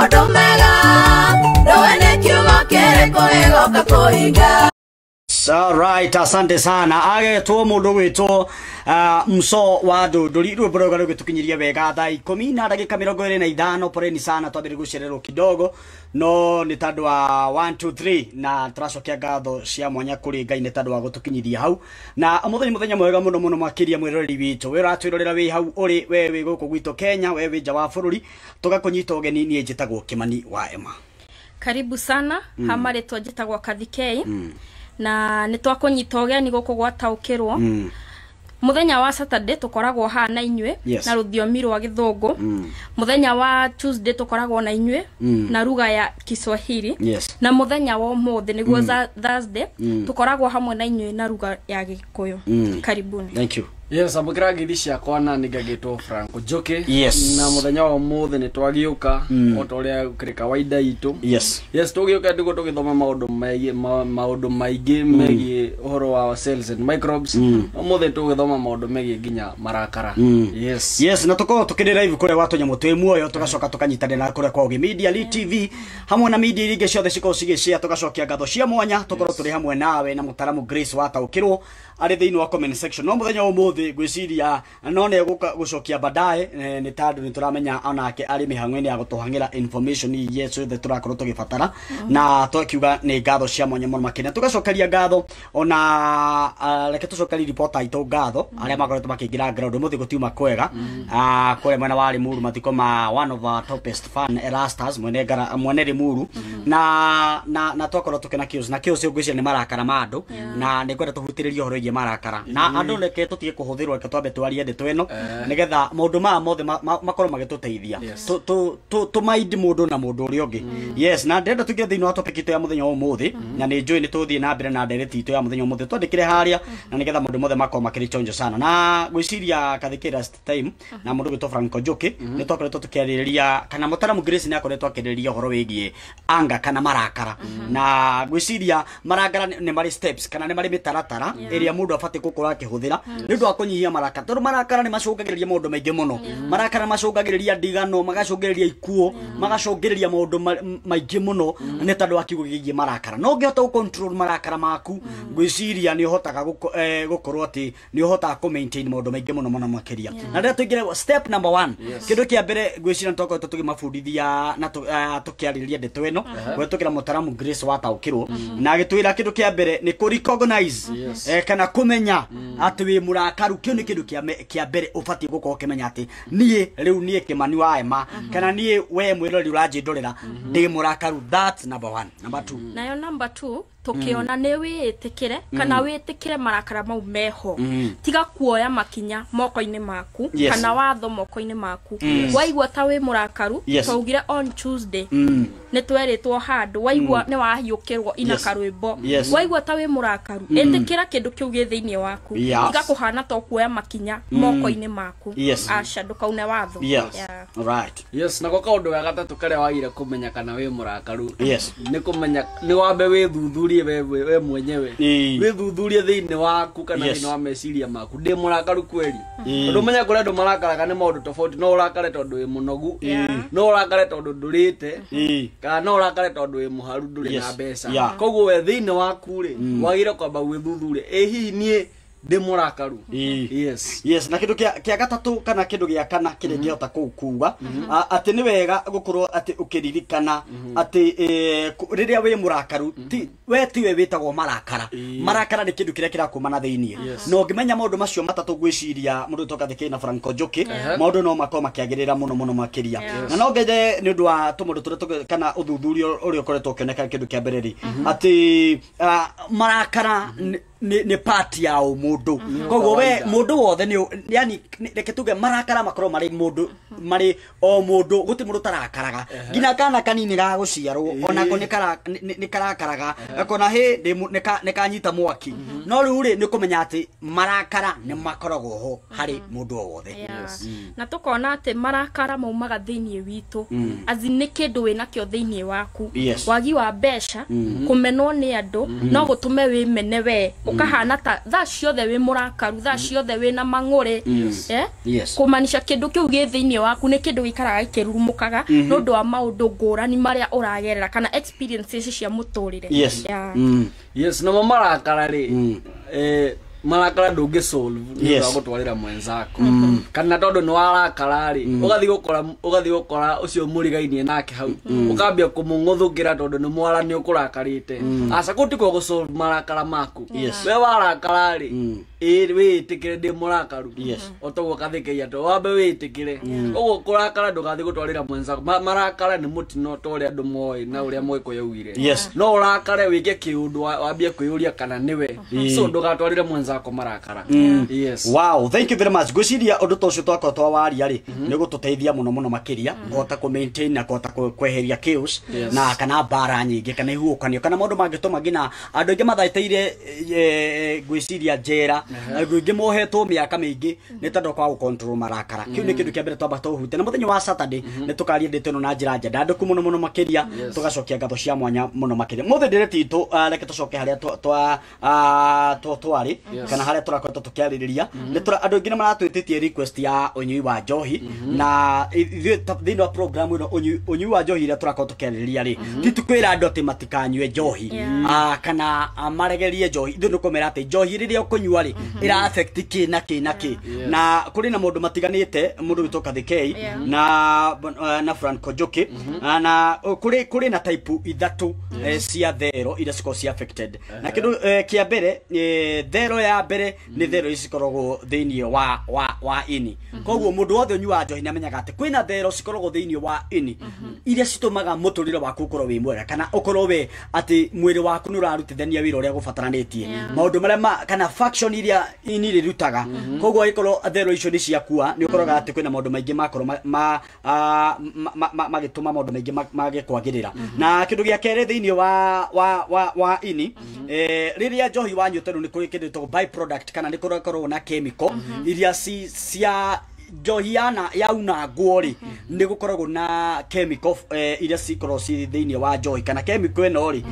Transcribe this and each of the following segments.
Madomega Doene kiugo kiriko igoka kuhinga. Alright, asante sana. Age tuo mundu gwitwo mso wa nduri rwo broga rwo tukinyiria wega thaa 10 na dakika 25 poreni sana twabire gucererwo kidogo no ni tandu wa 1 2 3 na turacokia ngatho cia mwanya kuri Ngai ni tandu wa gutukinyiria hau na muthenya mwega muno makiria mwiroreri witu we ratwirorera wi hau uri we guku gwito Kenya we wi nja wa bururi tugakunyita ugeni ni njitagwo Kimani wa Emma. Karibu sana hamare twajitagwo Kathikei na nitwakunyita ugeni guku gwataukirwo muthenya wa Saturday tukoragwo ha na inywe na ruthiomi rwa Githungu muthenya wa Tuesday tukoragwo na inywe na ruga ya Kiswahili na muthenya wa umuthi niguo Thursday tukoragwo hamwe na inywe na ruga ya Gikuyu. Karibuni. Thank you. Yes, amukira ngithi ciakwa na nigagitwo Franco Njoki na muthenya wa umuthi ni twagiuka otoria kiri kawaida itu. Yes tugiuka ndigo tugithoma maundu maingi megie uhoro wa cells and microbes. Umuthi tugithoma maundu megie nginya marakara. Yes na tuko tukiri live kure watu nyamu twi muoyo tugacoka tukanyitanira kure kwa Ogi Media Lee TV hamwe na media iringe ciothe cigicia tugacokia ngatho cia mwanya tukorwo turi hamwe nawe na mutaramu Grace wataukirwo ari thiini wa comment section no muthenya umuthi gwiciria no ne gucokia badaye ni tandu ni turamenya onake ari mihang'weni ya gutuhangira information yes the turakorwo tugibatara na twakiuga ni ngatho cia mwanya muno makina tugacokeria ngatho ona reke tucokeria reporter itu ngatho aria makoretwo makingira ground umuthi gutiuma kwega kure mwena wa Limuru matiko ma one of our topest fan Erastus mwene Limuru na twakorwo tukena kios na kios ugwiciria ni marakara mandu na ni kwenda tuhutiririo horo marakara na andu reke tutie kuhuthirwo reke twambe twarie ndeto ino nigetha maundu mothe makorwo magituteithia tu mind mundu na mundu uri ungi. Yes na ndenda tugie thiini wa topic itu ya muthenya wa umuthi na ni njui ni tuthie na mbere na direct itu ya muthenya wa umuthi twandikire haria na nigetha maundu mothe makorwo makiri chonjo sana na gwiciria Kathikei time na mundu gwitwo Franco Njoki ni twakoretwo tukiaririria kana mutaramu Grace ni akoretwo akiririria horo wigie anga kana marakara na gwiciria marakara ni mari steps kana ni mari mitaratara area mundu afate gukora akihuthira nindu wa kunyihia marakara tondu marakara ni macungagiriria maundu maingi muno marakara macungagiriria ndigano magacungiriria ikuo magacungiriria maundu maingi muno ni tandu wa kiugo gigie marakara no ngihota ku control marakara maku gwiciria ni uhotaga gukorwo ati ni uhotaga ku maintain maundu maingi muno makiria na ndio tuingire step number 1 kindu kia mbere gwiciria ntoko tugimabundithia na tukiaririria ndeto ino gwetukira mutaramu Grace wataukirwo na gitwira kindu kia mbere ni ku recognize kana kumenya ati wi murakaru kio ni kindu kia mbere ufati guko kemenya ati nie riu nie Kimani wa Emma kana nie we mwirori urajindorera ndi murakaru. That number 1. Number 2 nayo number 2 tukiona ni witikire kana witikire marakara mau meho tiga kuoya makinya moko-ini maku kana watho moko-ini maku waigua ta wi murakaru twaugire on Tuesday ni tweritwo handu waigua ni wahiukirwo ina karwimbo waigua ta wi murakaru etikira kindu kiu gi thiini waku tiga kuhana to kuoya makinya moko-ini maku aca ndukaune watho. Alright. Yes na goka undu wa gatatu kare wagire kumenya kana wi murakaru ni kumenya ni wambe wi thuthurie we mwenyewe we thuthurie thiini waku kana thiini wa meciria maku ndi murakaru kweli undu menya kure ndu marakaraga ni maundu tofauti no urakare tondu wi munogu no urakare tondu ndurite kana no urakare tondu wi muharu nduri na mbeca koguo we thiini waku ri wagire kwamba gwithuthuria hihi nie ndi murakaru. Yes na kindu kia gatatu kana kindu gia kana kire ngihota kuuga ati ni wega gukorwo ati ukiririkana ati riria wi murakaru ti we witagwo marakara ni kindu kiria kirakumana thiini no ngimenya maundu macio matatu gwiciria mundu to Kathikei na Franco Njoki maundu no makoma makiagirira muno makiria na no ngende ni undu wa tumundu turia kana uthuthurio uri ukoretwo ukioneka kindu kia mbere ri ati marakara ni part ya mundu koguo we mundu wothe ni yani reke tuge marakara makoro mari o mundu guti mundu tarakaraga ngina kana kanini ga guciarwo onako ni karakaraga akona he ni kanyita mwaki no riu ri ni kumenya ati marakara ni makoragwo ho hari mundu wothe na tukona ati marakara maumaga thiini witu azi ni kindu wina kio thiini waku wagi wa mbeca kumenwo ni andu no gutume wimene we ukahana ta tha ciothe wi murakaru tha ciothe wi na mang'uri kumanisha kindu kiu gi thiini waku nä kä ndå gä karaga kä rurumukaga no ndå wa maå ndå ngårani marä a å ragerera kana experiences cia må tå rä re. Yes, no marakara rä marakara ndungi solve ni wa gutwarira mwenzako kana tondu ni warakara ri ugathi gukora ucio murigainie nake hau ukambia kumung'uthukira tondu ni mwarani ukurakarite aca gutiko gusolve marakara maku we warakara ri witikire ndi murakaru otoguo kathikeia to wambe witikire uguo kurakara ndugathi gutwarira mwenzako marakara ni mutino to uria andu moi na uria moi kuyaugire no urakare wike kiundu wambie kwiyuria kana niwe so ndugatwarire mwenzako marakara. Yes. Wow, thank you very much. Gwiciria undu tocio twako twawaria ri ni gututeithia muno makiria gota ku maintain na gota kweheria chaos na kana bara nyingi kana ihukanio kana maundu mangituma ngina andu ingi mathaiteire gwiciria njera gwingi mohetwo miaka mingi ni tondu kwa gu control marakara. Kiu ni kindu kia mbere twamba tuhute na muthenya wa Saturday ni tukaria ndito no na njira njada nduku muno makiria tugacokia ngatho cia mwanya muno makiria. Muthe ndireti itu reke tucoke haria twari kana haria turakoretwo tukiaririria ni andu ingi maratwititie request ya unyui wa njohi na thini wa program ino unyui wa njohi ira turakoretwo tukiaririria ri titukwira andu ati matikanywe njohi kana maregerie njohi ithu ndukomera ati njohi riria ukunyua ri ira affect ki na kuri na mundu matiganite mundu witoka thikei na Franco Joki na kuri na type ithatu cia thero ira ciko cia affected na kindu kia mbere thero ya mbere ni thero icikoragwo thiini wa ini koguo mundu wothe unyua njohi na menyaga ati kwina thero cikoragwo thiini wa ini iria citumaga muturire waku ukorwo wi mwega kana ukorwo we ati mwiri waku ni urarutithania wira uria gubataranitie maundu maria kana faction iria ini rirutaga koguo ikorwo thero icio ni ciakua ni ukoraga ati kwina maundu maingi makorwo magituma maundu maingi magikwagirira na kindu gia kere thiini wa ini riria njohi wanyuta ni kuri kindu to byproduct kana ni korwo na chemical iria cia njohiana yauna ngori ni gukoragwo na chemical iria cikorwo ci thiini wa njohi kana chemical eno ri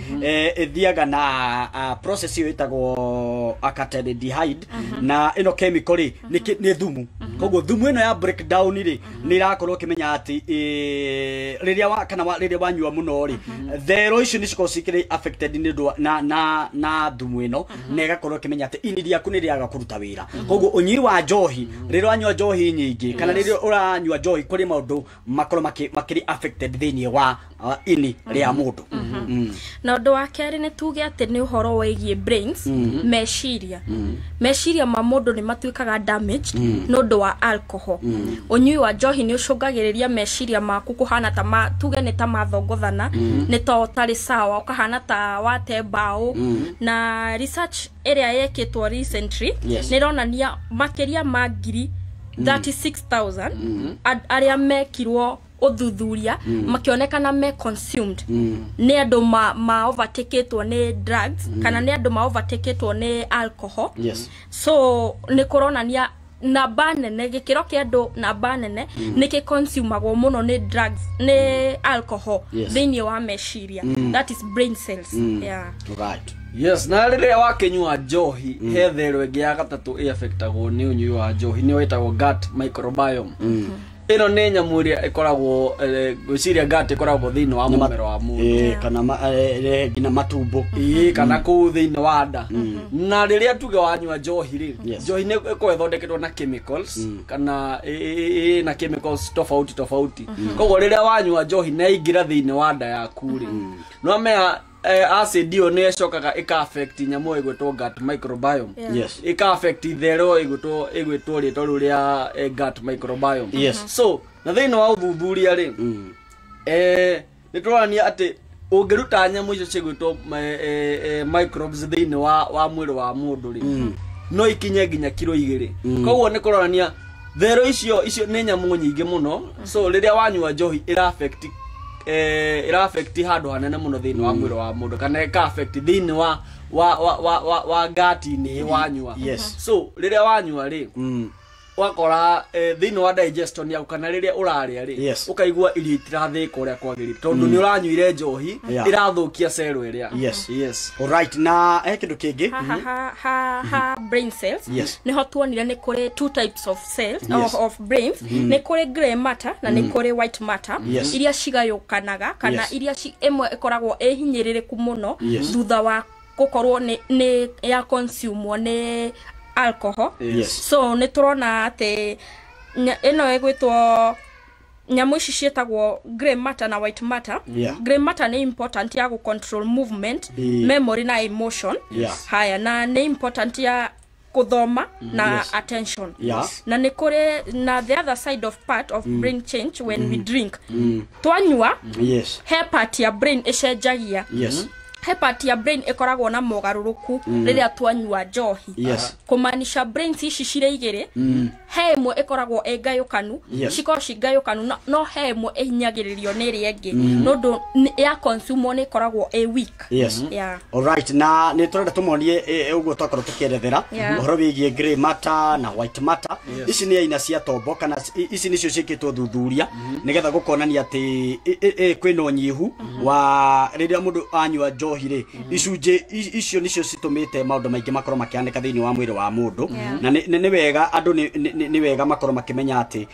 ithiaga na process iyo itagwo acetaldehyde na ino chemical ri ni thumu koguo thumu eno ya breakdown ri ni irakorwo kimenya ati riria wanyua muno ri thero icio ni cikorwo cikiri affected ni na thumu eno na igakorwo kimenya ati ini riaku ni riaga kuruta wira koguo unyui wa njohi riria wanyua njohi nyingi kana riria uranyua njohi kuri maundu makorwo makiri affected thiini wa ini ria mundu na undu wa keri ni tuge ati ni uhoro wigie brains meciria ma mundu ni matuikaga damaged no ndu wa alcohol unyui wa njohi ni ucungagiriria meciria maku kuhana ta tuge ni ta mathongothana ni to tari sawa ukahana ta wate mbao na research area yekitwo recently ni ronania makiria ma ngiri 36,000 aria mekirwo uthuthuria makionekana me consumed ni andu ma overtaketwo ni drugs kana ni andu ma overtaketwo ni alcohol so ni kuronania namba nene gikiro kia andu namba nene ni ki consumagwo muno ni drugs ni alcohol thiini wa meciria that is brain cells right. Yes, na riria wakinyua njohi he thero ingi ya gatatu affectagwo ni unyui wa njohi ni wetagwo gut microbiome ino ni nyamu iria ikoragwo gwiciria gut ikoragwo thiini wa mumero wa mundu kana gina matumbo kana ku thiini wa nda na riria tuge wanyua njohi ri njohi ni ikwethondeketwo na chemicals kana na chemicals tofauti koguo riria wanyua njohi na ingira thiini wa nda yaku ri no mea acid io ne cokaga ika affect nyamu igwetwo gut microbiome ika affect thero igwetwo rito ruria gut microbiome so na thiini wa uthuthuria ri ni turania ati ungiruta nyamu icio cigwetwo microbes thiini wa mwiri wa mundu ri no ikinye nginya kilo 2 koguo ni kuronania thero icio ni nyamu nyingi muno so riria wanyua njohi ira affect handu hanene muno thiini wa mwiri wa mundu kana ika affect thiini wa gati ni wanyua so riria wanyua ri wakora thini wa digestion ya kana riria uraria ri ukaigua irio itirathika uria kwagiri tondu ni uranyuire njohi irathukia cell iria yes alright na kindu kingi brain cells ni ho tuonire ni kuri two types of cells of brains ni kuri gray matter na ni kuri white matter iria cigayukanaga kana iria imwe ikoragwo ehinyiririku muno thutha wa gukorwo ni ya consume ni alcohol so ni turona ati ino egwitwo nyamu ici cietagwo gray matter na white matter gray matter ni important ya control movement memory na emotion haya na ni important ya kuthoma na attention na ni kore na the other side of part of brain change when we drink twanyua he part ya brain ecenjagia he part ya brain ekoragwo na mogaruruku riria twanyua njohi kumanisha brain ici cire igire he imwe ekoragwo engayukanu ciko cingayukanu no he imwe ehinyagiririo ni ri engi nondu ya consume ni koragwo weak alright na ni turenda tumonie uguo twakorwo tukierethera uhoro wigie gray matter na white matter ici ni aina cia tombo kana ici nicio cikitwo thuthuria nigetha gukonania ati kwina unyihu wa riria mundu anyua njohi icunje icio nicio citumite maundu maingi makorwo makiandika thiini wa mwiri wa mundu na ni wega andu ni wega makorwo makimenya ati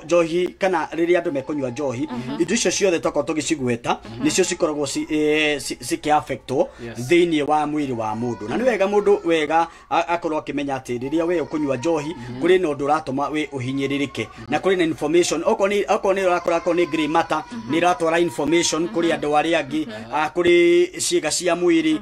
njohi kana riria andu mekunywa njohi indo icio ciothe toko tugicigweta nicio cikoragwo ciki affectwo thiini wa mwiri wa mundu na ni wega mundu wega akorwo akimenya ati riria we ukunywa njohi kuri no ndu ratuma we uhinyiririke na kuri na information oko ni urakora ko ni gray matter ni ratwara information kuri andu aria angi kuri ciiga cia mwiri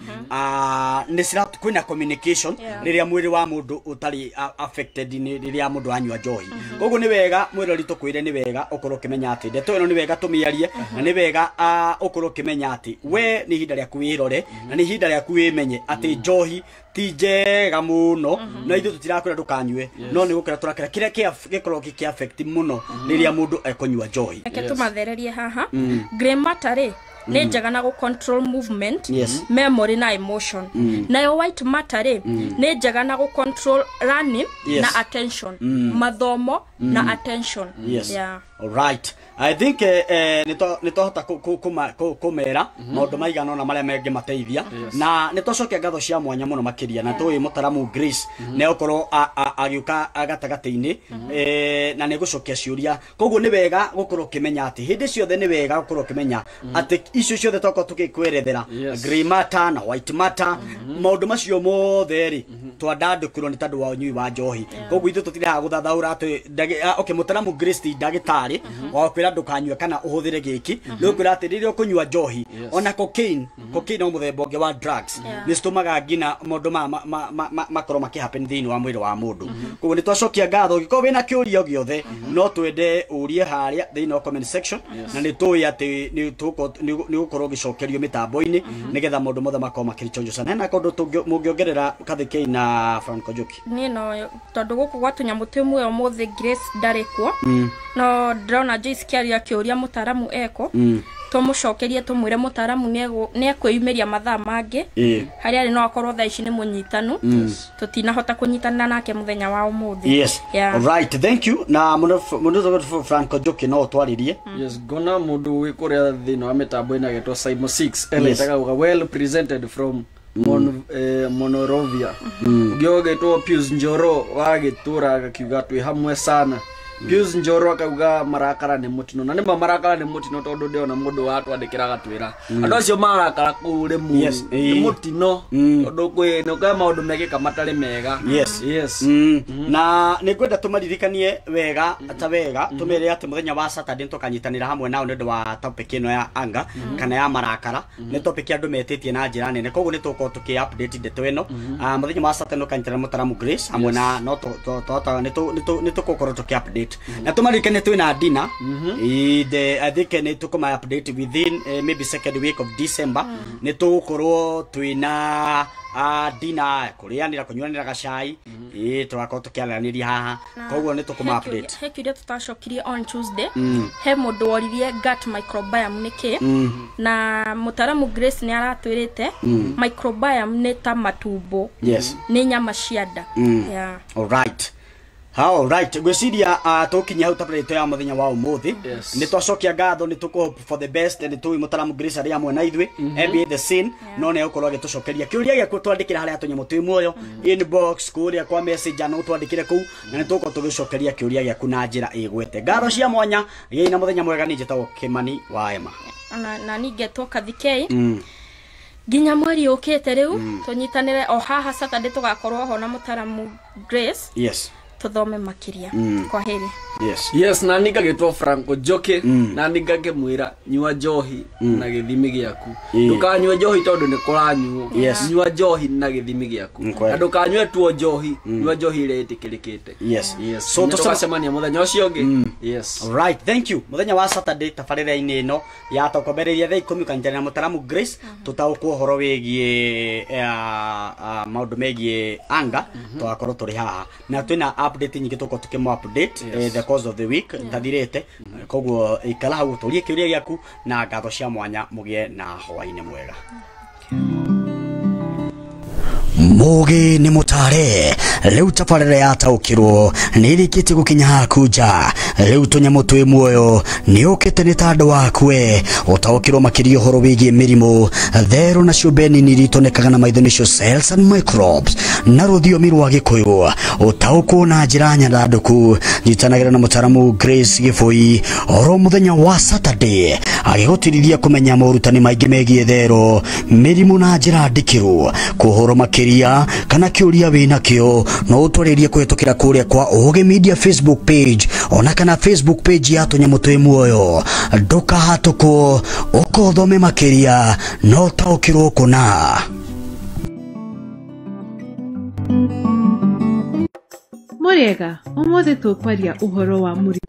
ni cirat kwina communication riria mwiri wa mundu utari affected ni riria mundu anywa njohi koguo ni wega mwirori tukwire ni wega ukorwo kimenya ati ndeto ino ni wega tumiarie na ni wega ukorwo kimenya ati we ni hinda ria kuirore na ni hinda ria kuimenye ati njohi ti njega muno na ithu tutirakwira ndukanywe no ni gukira turakira kiria gikorwo giki affect muno riria mundu ekunywa njohi tumathererie haha gray matter ni njega na control movement memory na emotion nayo white matter ni njega na control learning na attention mathomo na attention alright I think nitohota kumera maundu maigana na maria mengi mateithia na nitocokia ngatho cia mwanya muno makiria na tui mutaramu Grace ne okorwo agiuka agatagatiini na ne gucokia ciuria koguo ni wega gukorwo kimenya ati hindi ciothe ni wega gukorwo kimenya ati icio ciothe toko tukikwerethera gray matter na white matter maundu macio mothe ri twandandukirwo ni tandu wa unyui wa njohi koguo ithu tutiraga guthathaura ati okay mutaramu Grace ti ndagitari wa kwira ndukanywe kana uhuthire giki nukwira ati riria ukunywa njohi ona cocaine no muthemba ungi wa drugs ni stumaga ngina maundu makoro makihappen thiini wa mwiri wa mundu koguo ni twacokia ngatho giko wina kiuria giothe no twende urie haria thiini wa comment section na ni tuyi ati ni gukorwo gicokerio mitambo-ini nigetha maundu mothe makoro makirichonjo sana na kondu mungiongerera kathikei na Franco Njuki ni no tondu guku gwatunya twi muthi Grace ndarikwo no drona Joyce kiaria kiuria mutaramu eko tumucokerie tumwire mutaramu ni ekwiyumiria mathaa mangi hari ari no akorwo thaa ici ni munyitanu tutinahota kunyitana nake muthenya wa umuthi alright thank you na mundu Franco Njuki no twaririe gona mundu wi kuria thino wa mitambo ina getwa Simon 6 eletaga well presented from Monorovia ugiogetwo Pius Njoro wagitura akiuga twi hamwe sana Pius Njoro akauga marakara ni mutino na nima marakara ni mutino tondu ndiona mundu watwandikiraga twira andu acio marakara kure mu ni mutino tondu kwi no kama maundu mekika matari mega na ni kwenda tumaririkanie wega ata wega tumire ati muthenya wa Saturday tukanyitanira hamwe nao ndu wa topic ino ya anga kana ya marakara ni topic andu metitie na njira nene koguo ni tuko tuki update ndeto ino muthenya wa Saturday tukanyitanira mutaramu Grace hamwe na no ni tukukorwo tuki update update na tumarikane twina dinner I think ne tukoma update within maybe second week of December ne tukorwo twina dinner kurianira kunywanira gacai tugakora tukiaraniria haha koguo ne tukoma update he kiria tutashokirie on Tuesday he mundu woririe gut microbiome niki na mutaramu Grace ni aratwirite microbiome ni ta matumbo ni nyama cia nda yeah. All right gwiciria tukinya hau tableto ya muthenya wa umuthi ni twacokia ngatho ni tuko for the best and tu mutaramu Grace ari amwe na ithwe be the scene no ne ukorwo agitucokeria kiuria giaku twandikira haria tonye mutu muoyo inbox kuria kwa message no twandikire ku na ni tuko tugicokeria kiuria giaku na njira igwete ngatho cia mwanya yei na muthenya mwega ni njetago Kimani wa Ema na ningetwo kathikei ginya mweri ukite riu tunyitanire o haha Saturday tugakorwo ho na mutaramu Grace tuthome makiria kwa heri yes na ningagitwo Franco Njoki na ningakimwira nyua njohi na githimi giaku ndukanywe njohi tondu ni kuranyuo nyua njohi na githimi giaku na ndukanywe tuo njohi nyua njohi ile itikirikite so tucemania muthenya ucio ngi all right thank you muthenya wa Saturday tabarira-ini ino ya tokobereria thaa 10 kanjana na mutaramu Grace tutaukwo horo wigie maundu megie anga tugakorwo turi haha na twina update nyingi tuko tukimo update the cause of the week tathirete koguo ikala hau turie kiuria giaku na ngatho cia mwanya mugie na hwaini mwega Mugi ni mutare leu tabarira ya taukirwo nirikite gukinya hakuja leu tunyamo twi muoyo ni ukite ni tando wakwe utaukirwo makirio horo wigie mirimo thero na ciubeni niritonekaga na maitho nicio cells and microbes na ruthiomi rwa gikuyu utaukwo na njira nyandanduku nyitanagira na mutaramu Grace Giboi oro muthenya wa Saturday agigotirithia kumenya morutani maingi megie thero mirimo na njira ndikirwo kuhoro makiria kana kiuria wina kio no utwaririe kuhetukira kuria kwa Oge Media Facebook page ona kana Facebook page ya tonye mutwe muoyo nduka hatuko ukothome makiria no taukirwo kuna Muriega umuthi tukwaria uhoro wa muri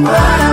Wow.